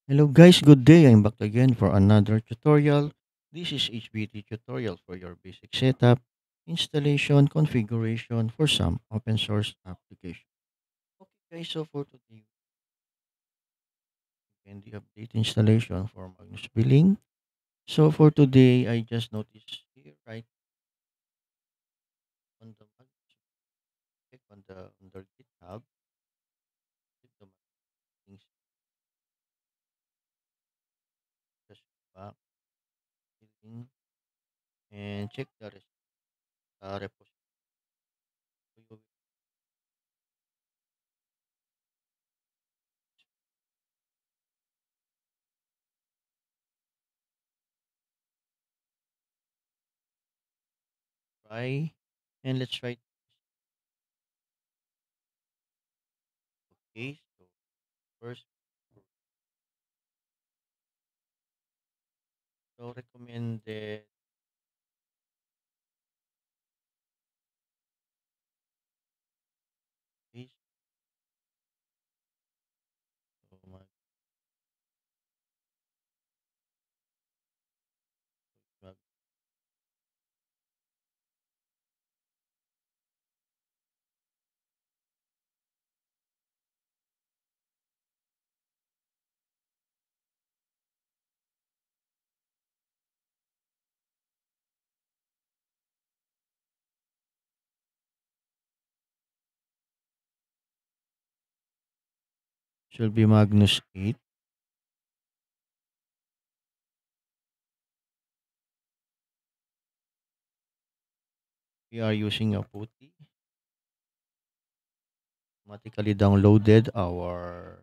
Hello guys, good day. I'm back again for another tutorial. This is HBT tutorial for your basic setup, installation, configuration for some open source application. Okay guys, so for today, we can the update installation for Magnus Billing. So for today, I just noticed here right on the Magnus, check on the GitHub, check the Magnus just back, billing, and check the repository. You will try and let's try. Okay, so first, so recommended is so mag should be Magnus 8. We are using a PuTTY. Automatically downloaded our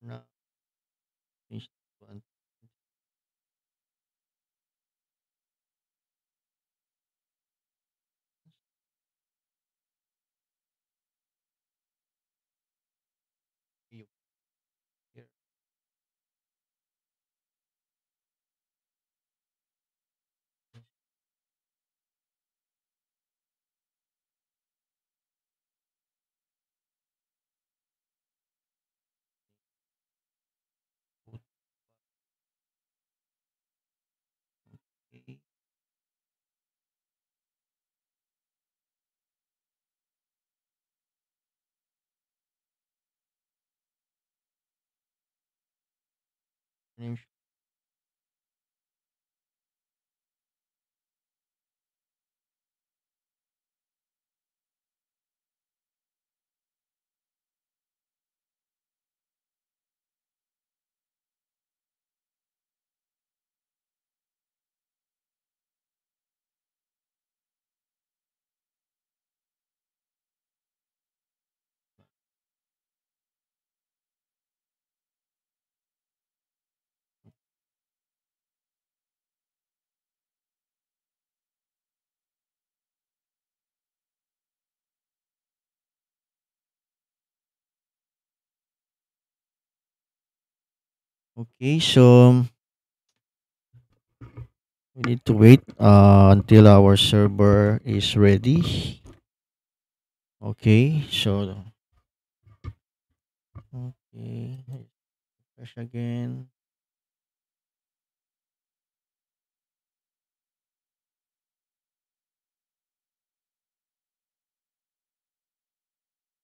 now change to one view here. PuTTY. Name Okay, so we need to wait until our server is ready. Okay, so okay, refresh again.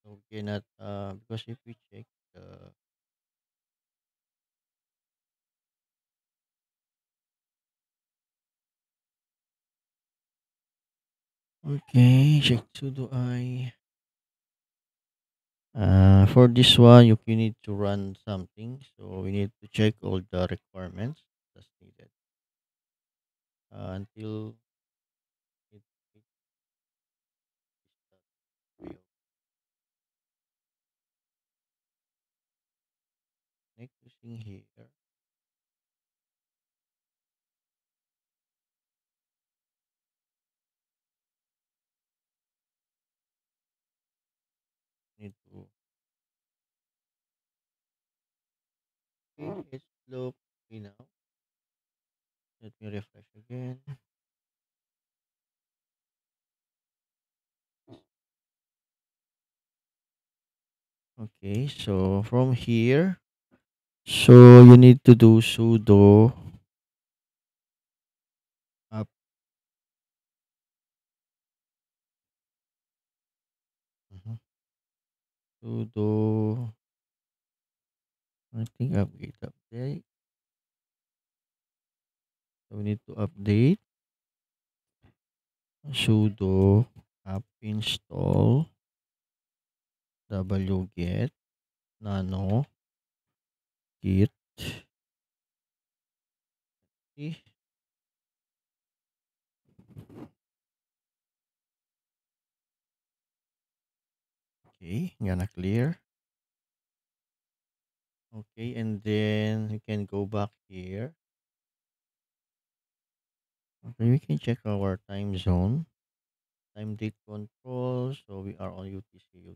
So we cannot because if we check the okay, check sudo I. For this one, you need to run something. So we need to check all the requirements that's needed until it is next using here. Need to okay, it's low now. Let me refresh again. Okay, so from here, so you need to do sudo up, mhm, sudo, I think update. So we need to update sudo app install wget nano git. Okay, gonna clear. Okay, and then you can go back here. Okay, we can check our time zone, time date control. So we are on UTC.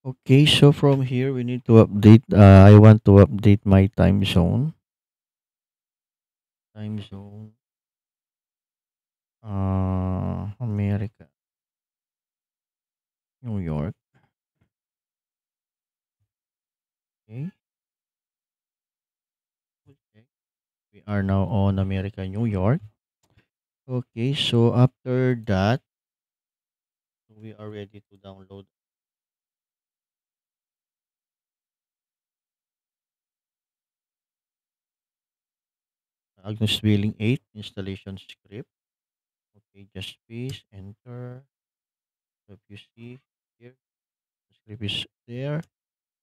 Okay, so from here we need to update. I want to update my time zone. Time zone. America, New York. Okay. Okay. We are now on America, New York. Okay, so after that, we are ready to download Agnes Wheeling 8 installation script. Okay, just paste, enter. So if you see here, the script is there.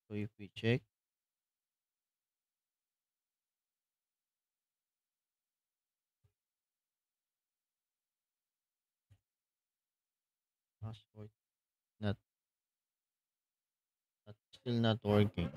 So if we check password, not, still not working.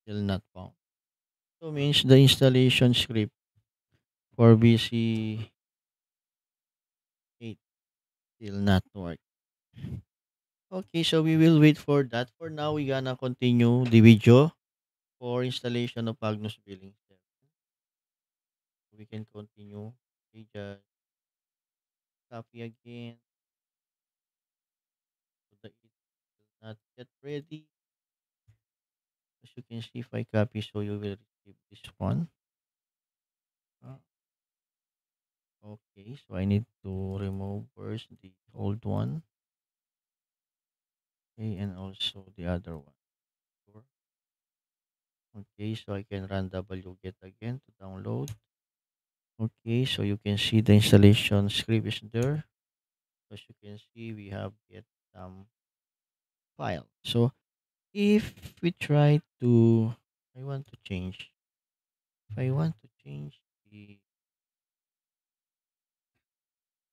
Still not found. So means the installation script for BC8 still not work. Okay, so we will wait for that. For now, we gonna continue the video for installation of Agnus Billing Step. We can continue. Okay, just copy again. So the it is not yet ready. As you can see, if I copy, so you will receive this one. Ah, okay, so I need to remove first the old one. Okay, and also the other one. Sure. Okay, so I can run wget again to download. Okay, so you can see the installation script is there. As you can see, we have get some file. So if we try to, I want to change. If I want to change the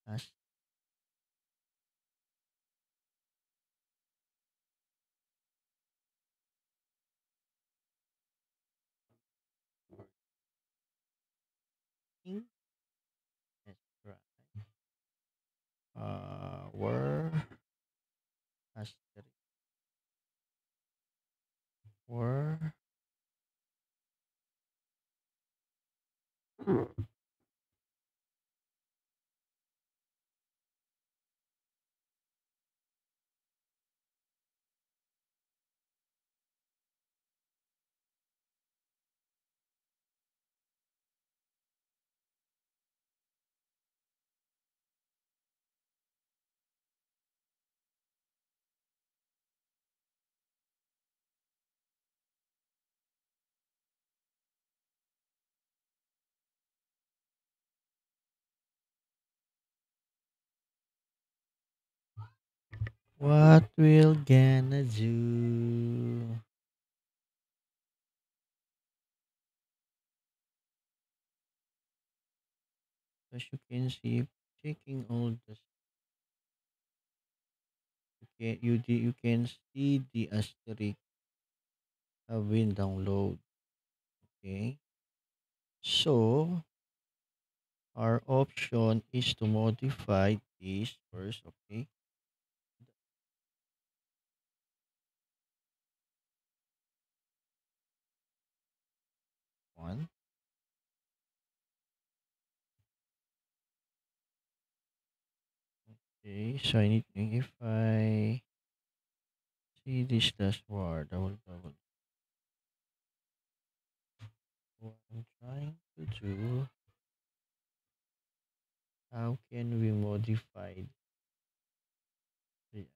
as working, let's try. Where asterisk where. What will gonna do? As you can see, checking all the you can see the asterisk have been download. Okay, so our option is to modify this first. Okay, one. Okay, so I need if I see this dashboard, I will double what I'm trying to do. How can we modify this?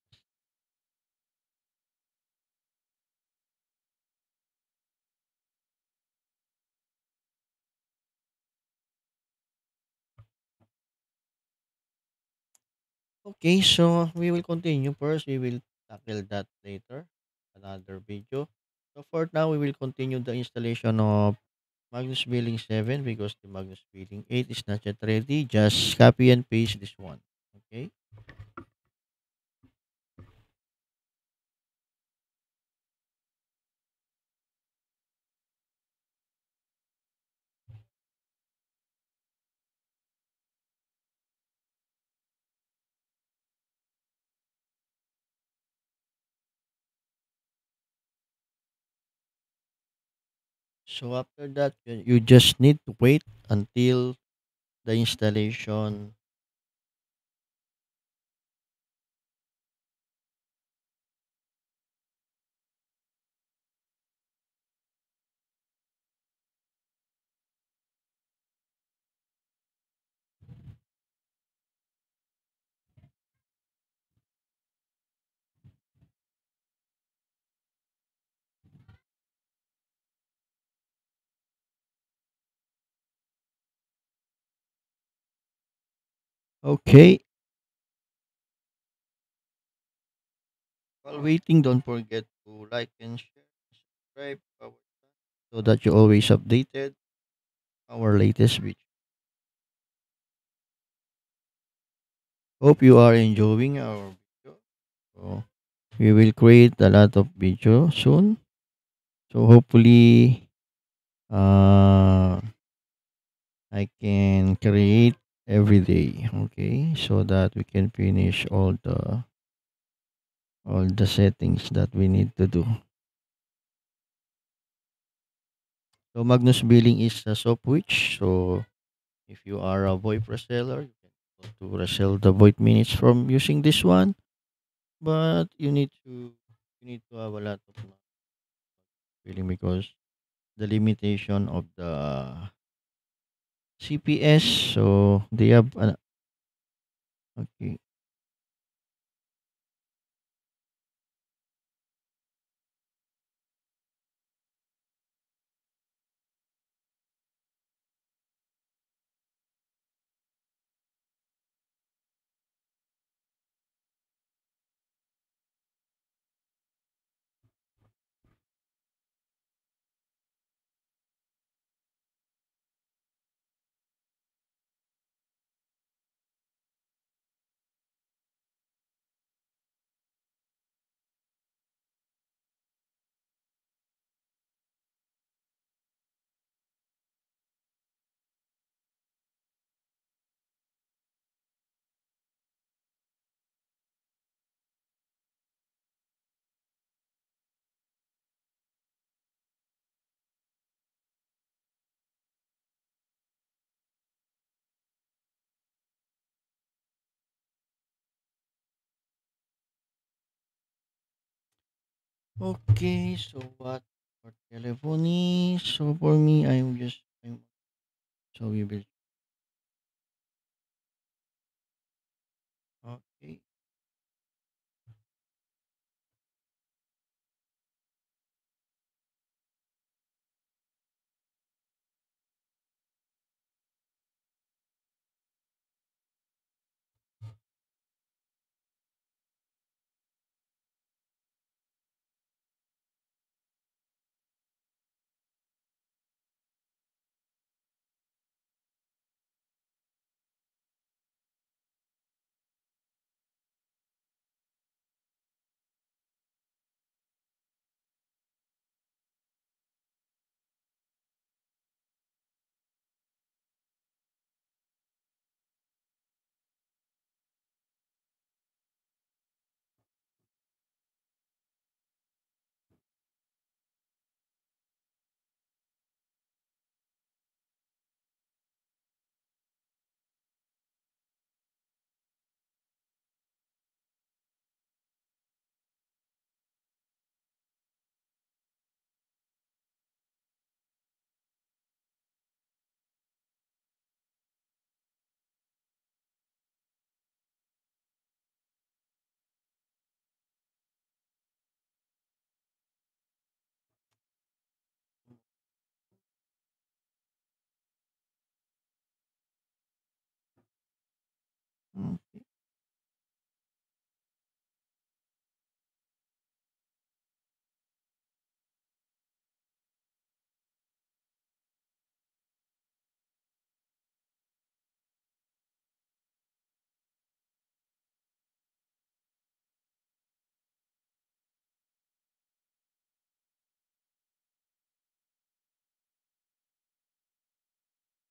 Okay, so we will continue first. We will tackle that later, another video. So for now, we will continue the installation of Magnus Billing 7 because the Magnus Billing 8 is not yet ready. Just copy and paste this one. Okay. So after that, you just need to wait until the installation. Okay. While waiting, don't forget to like and share, subscribe our channel so that you always updated our latest video. Hope you are enjoying our video. So we will create a lot of video soon. So hopefully I can create every day. Okay. So that we can finish all the settings that we need to do. So Magnus Billing is a soft switch. So if you are a VoIP reseller, you can able to resell the VoIP minutes from using this one. But you need to have a lot of billing because the limitation of the CPS. So they have okay. Okay, so what for telephony? So for me, so we will okay.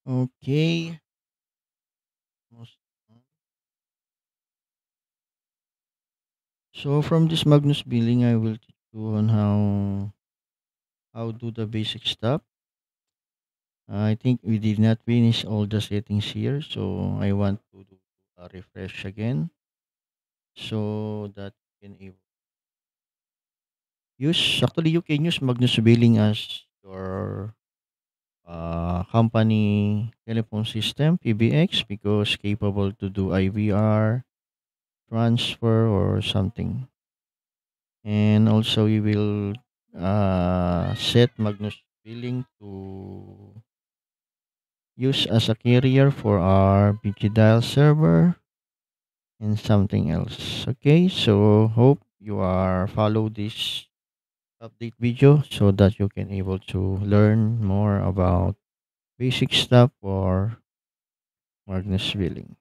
Okay. Most- So from this Magnus Billing, I will teach you on how do the basic stuff. I think we did not finish all the settings here, so I want to do a refresh again so that you can use. Actually, you can use Magnus Billing as your company telephone system PBX because capable to do IVR transfer or something. And also we will set Magnus Billing to use as a carrier for our BG dial server and something else. Okay, so hope you are follow this update video so that you can able to learn more about basic stuff for Magnus Billing.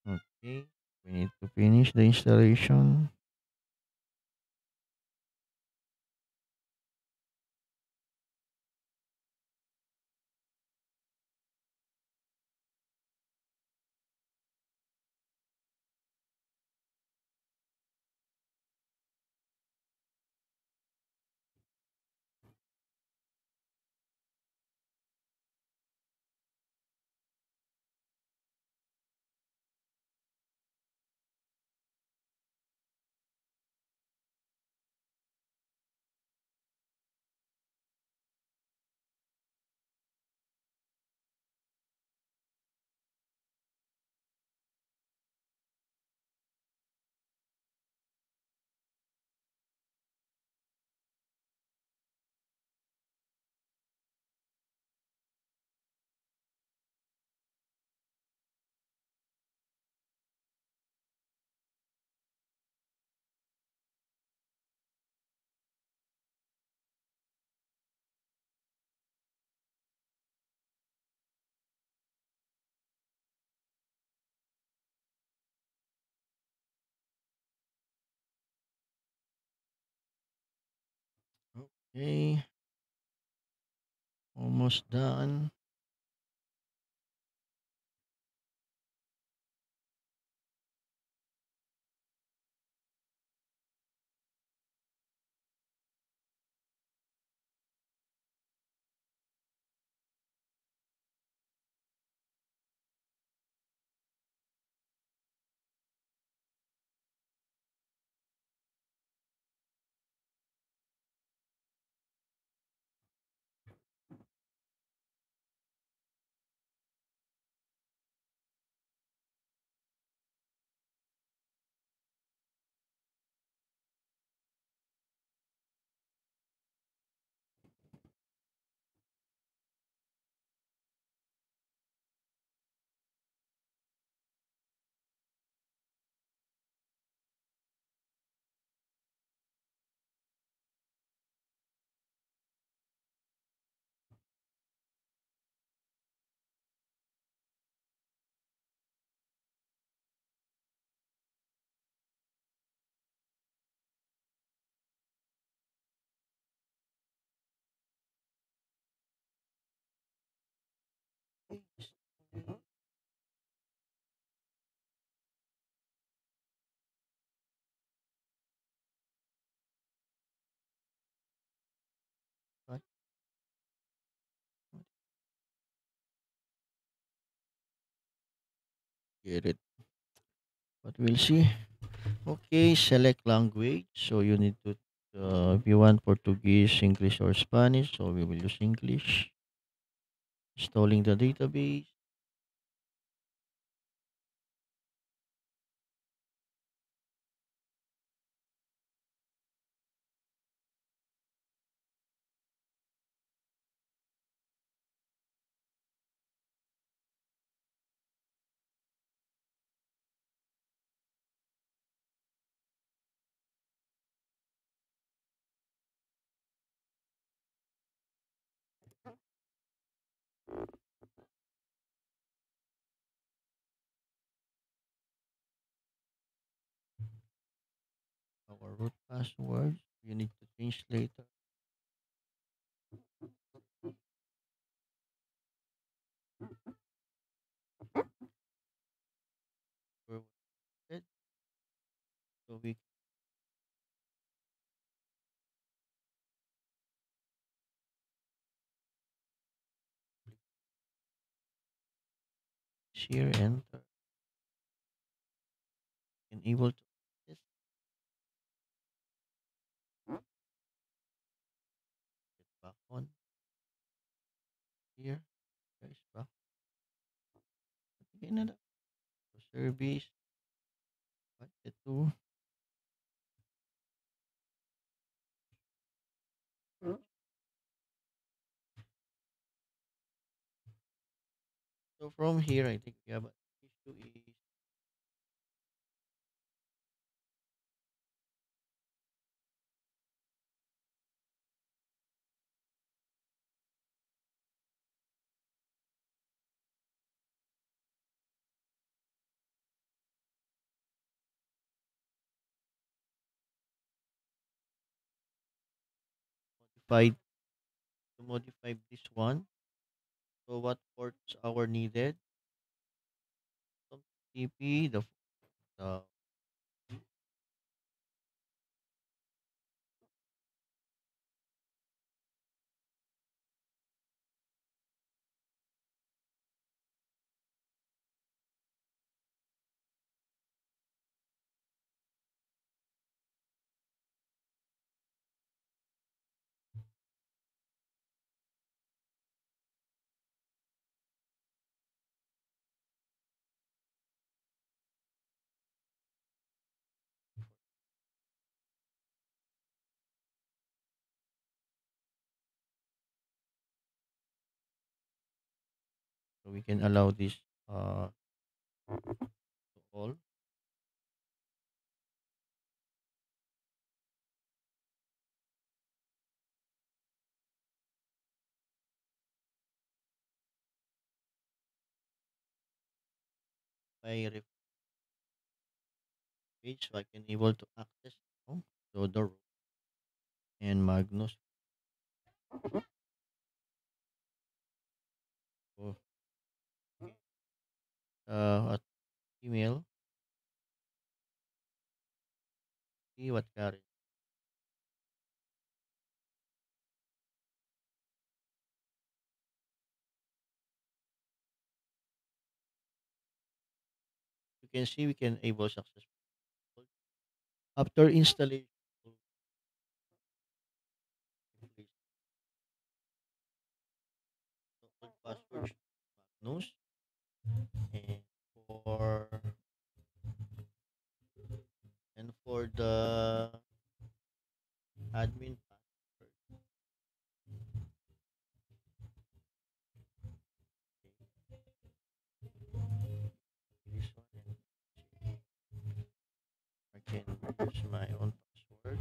Okay, we need to finish the installation. Okay, almost done. What? Get it. But we'll see. Okay, select language. So you need to, if you want Portuguese, English, or Spanish, so we will use English. Installing the database. Our root password. You need to change later. So we share and enable to access, get back on here. Guys, back again na lang. So service, budget to. So from here, I think we have an issue is modified to modify this one. So what ports are needed? Some TP, the so we can allow this to all by refresh page so I can able to access now. So the row and Magnus so, at email see what carry. You can see we can able successful after installation. Please old password Magnus and for for the admin password. This one and I can use my own password.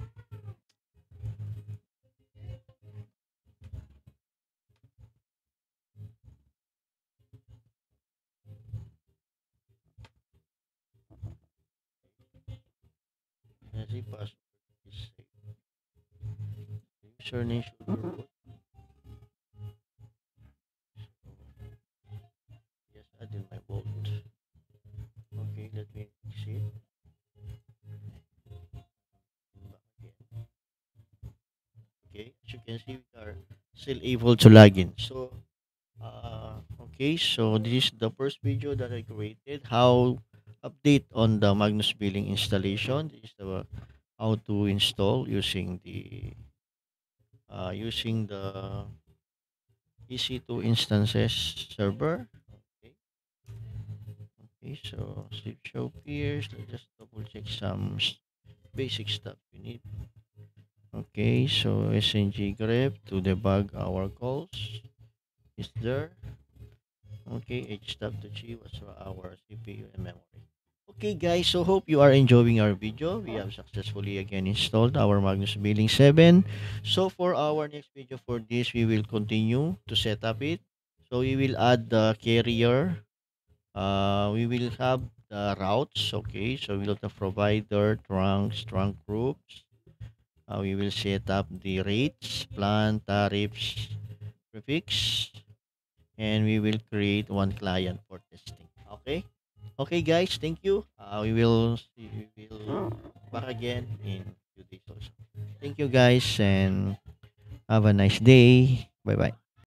Easy password is safe. Username should be root. Yes, add in my bolt. Okay, let me fix it. Back again. Okay, as you can see, we are still able to log in. So, okay, so this is the first video that I created. How update on the Magnus Billing installation. This is the how to install using the EC2 instances server. Okay, okay, so sleep show peers. Let's just double check some basic stuff we need. Okay, so SNG grep to debug our calls is there. Okay, H.2G was for our CPU and memory. Okay guys, so hope you are enjoying our video. We have successfully again installed our Magnus Billing 7. So for our next video for this, we will continue to set up it. So we will add the carrier. We will have the routes. Okay, so we'll have the provider, trunk groups. We will set up the rates, plan, tariffs, prefix, and we will create one client for testing. Okay. Okay, guys, thank you. We will back again in few days also. Thank you, guys, and have a nice day. Bye bye.